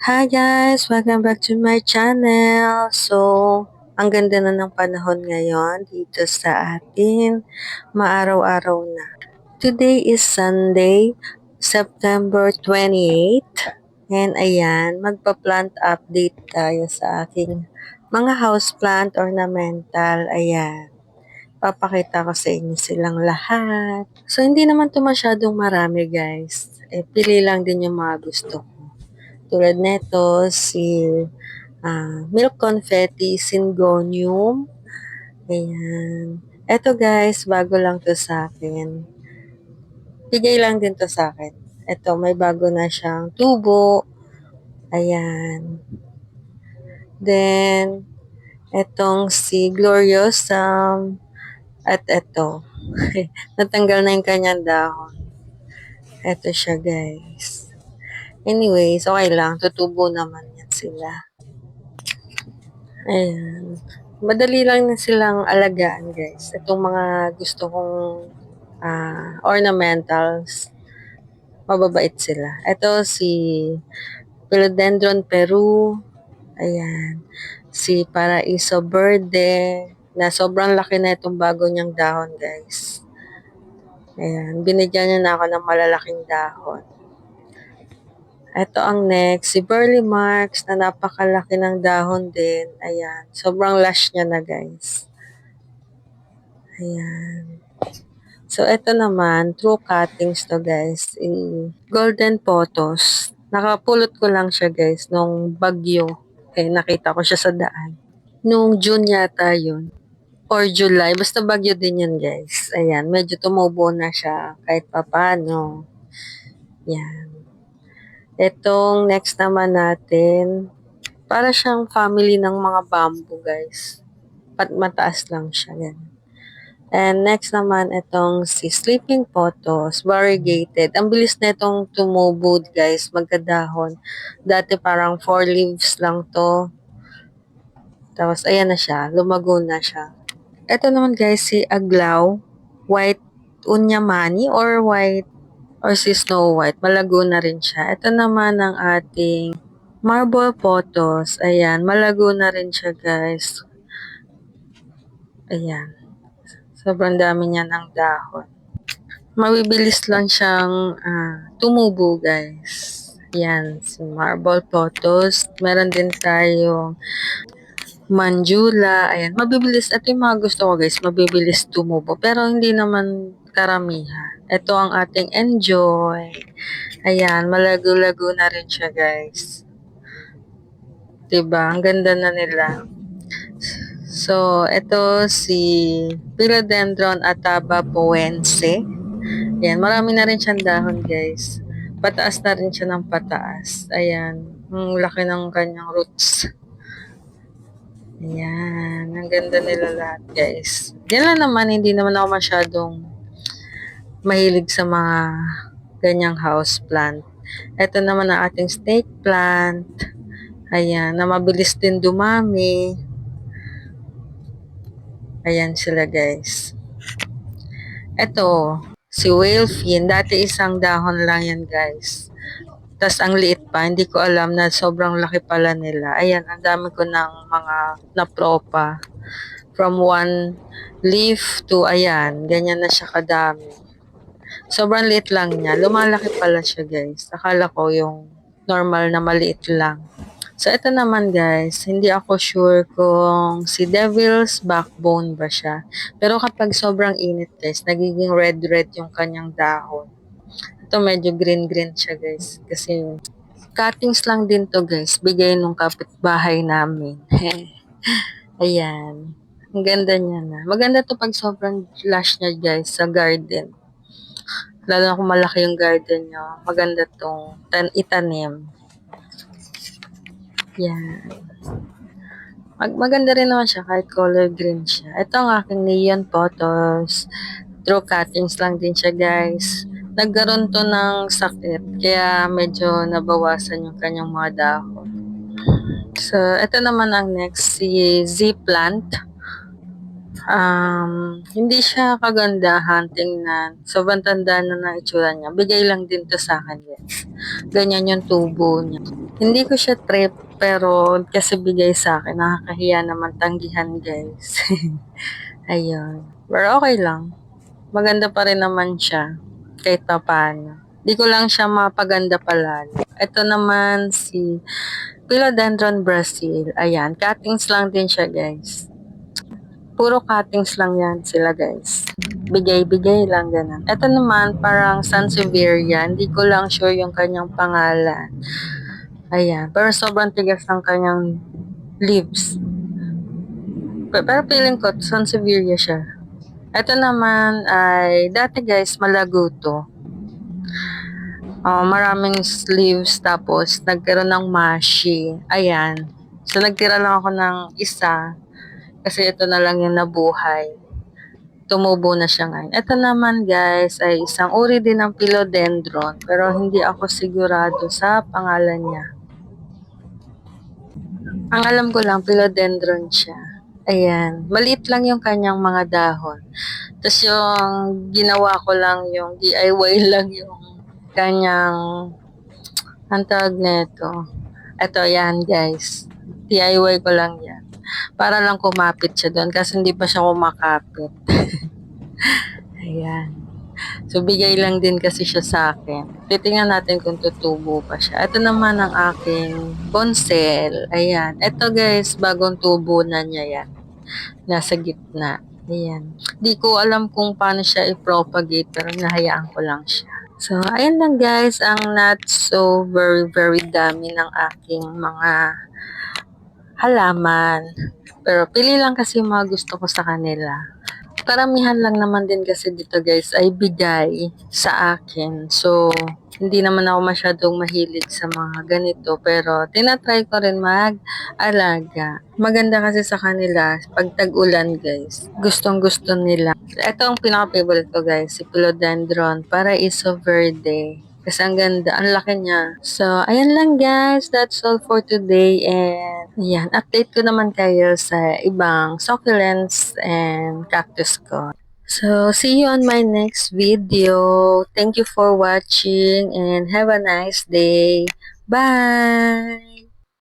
Hi guys! Welcome back to my channel. So, ang ganda na ng panahon ngayon dito sa atin. Maaraw-araw na. Today is Sunday, September 28. And ayan, magpa-plant update tayo sa aking mga houseplant ornamental. Ayan, papakita ko sa inyo silang lahat. So, hindi naman to masyadong marami guys. Pili lang din yung mga gusto ko. Tulad neto, si milk confetti, syngonium. Ayan. Eto guys, bago lang to sa akin. Bigay lang din to sa akin. Eto, may bago na siyang tubo. Ayan. Then, etong si Gloriosum. At eto, natanggal na yung kanyang dahon. Eto siya guys. Anyways, okay lang. Tutubo naman yan sila. Ayan. Madali lang na silang alagaan, guys. Itong mga gusto kong ornamentals, mababait sila. Ito si Philodendron Peru. Ayan. Si Paraiso Verde, na sobrang laki na itong bago niyang dahon, guys. Ayan. Binigyan niya na ako ng malalaking dahon. Ito ang next, si Burley Marks na napakalaki ng dahon din. Ayan. Sobrang lush niya na, guys. Ayan. So, ito naman, true cuttings to guys. Golden photos. Nakapulot ko lang siya guys, nung bagyo. Nakita ko siya sa daan. Nung June yata yun. Or July. Basta bagyo din yun guys. Ayan, medyo tumubo na siya kahit papano. Yan. Itong next naman natin, para siyang family ng mga bamboo guys. Mataas lang siya. Yan. And next naman, itong si Sleeping Photos, variegated. Ang bilis na itong tumubo, guys, magkadahon. Dati parang 4 leaves lang to. Tapos, ayan na siya, lumago na siya. Ito naman, guys, si Aglaw, white unyamani or white, or si Snow White. Malago na rin siya. Ito naman ang ating Marble Photos. Ayan, malago na rin siya, guys. Ayan. Sobrang dami niya ng dahon. Mabibilis lang siyang tumubo guys. Yan, si Marble Photos. Meron din tayong Manjula. Ayan, mabibilis. Ito yung mga gusto ko guys, mabibilis tumubo. Pero hindi naman karamihan. Ito ang ating Enjoy. Ayan, malago-lago na rin siya guys. Diba? Ang ganda na nila. So, ito si Philodendron Ataba Poense. Ayan, marami na rin siyang dahon, guys. Pataas na rin siya ng pataas. Ayan, ang laki ng kanyang roots. Ayan, ang ganda nila lahat, guys. Yan lang naman, hindi naman ako masyadong mahilig sa mga ganyang house plant. Ito naman ang ating snake plant. Ayan, na mabilis din dumami. Ayan sila, guys. Ito, si whale fin. Dati isang dahon lang yan, guys. Tas ang liit pa, hindi ko alam na sobrang laki pala nila. Ayan, ang dami ko ng mga napropa. From one leaf to, ayan, ganyan na siya kadami. Sobrang liit lang niya. Lumalaki pala siya, guys. Akala ko yung normal na maliit lang. So, ito naman, guys, hindi ako sure kung si Devil's Backbone ba siya. Pero kapag sobrang init, guys, nagiging red-red yung kanyang dahon. Ito medyo green-green siya guys. Kasi cuttings lang din to guys. Bigay nung kapitbahay namin. Ayan. Ang ganda niya na. Maganda to pag sobrang lush niya guys sa garden. Lalo na kung malaki yung garden nyo. Maganda tong itanim. Yan. Maganda rin naman siya kahit color green siya. Ito ang aking neon photos. True cuttings lang din siya guys. Nagkaroon to ng sakit. Kaya medyo nabawasan yung kanyang mga dahon. So, ito naman ang next. Si Z-plant. Hindi siya kagandahan tingnan. Sobrang tanda na ng itsura niya. Bigay lang din to sa akin, guys. Ganyan yung tubo niya. Hindi ko siya trip, pero kasi bigay sa akin. Nakakahiya naman tanggihan, guys. Ayun. Pero okay lang. Maganda pa rin naman siya. Kahit pa paano. Di ko lang siya mapaganda palalo. Ito naman si Philodendron Brazil. Ayan. Cuttings lang din siya, guys. Puro cuttings lang yan sila, guys. Bigay-bigay lang, ganun. Ito naman, parang Sansevieria. Hindi ko lang sure yung kanyang pangalan. Ayan. Pero sobrang tigas ng kanyang leaves. Pero feeling ko, Sansevieria siya. Ito naman ay, dati guys, malago to. Maraming leaves, tapos nagkaroon ng mashi. Ayan. So, nagtira lang ako ng isa. Kasi ito na lang yung nabuhay. Tumubo na siya ngayon. Ito naman guys ay isang uri din ng philodendron, pero hindi ako sigurado sa pangalan niya. Ang alam ko lang philodendron siya. Ayan, maliit lang yung kanyang mga dahon. Tapos yung ginawa ko lang yung DIY lang yung kanyang ang tawag nito. Ito yan guys. DIY ko lang yan. Para lang kumapit siya doon kasi hindi pa siya kumakapit. Ayan. So, bigay lang din kasi siya sa akin. Titingnan natin kung tutubo pa siya. Ito naman ang aking bonsel. Ayan. Ito guys, bagong tubo na niya yan. Nasa gitna. Ayan. Di ko alam kung paano siya i-propagate, pero nahayaan ko lang siya. So, ayan lang guys, ang not so very dami ng aking mga halaman. Pero pili lang kasi yung mga gusto ko sa kanila. Karamihan lang naman din kasi dito guys ay bigay sa akin. So, hindi naman ako masyadong mahilig sa mga ganito. Pero, tinatry ko rin mag-alaga. Maganda kasi sa kanila, pag tag-ulan guys, gustong gusto nila. Ito ang pinaka-favorite ko guys, si Philodendron Paraiso Verde. Kasi ang ganda, ang laki niya. So, ayan lang guys. That's all for today. And, ayan, update ko naman kayo sa ibang succulents and cactus ko. So, see you on my next video. Thank you for watching and have a nice day. Bye!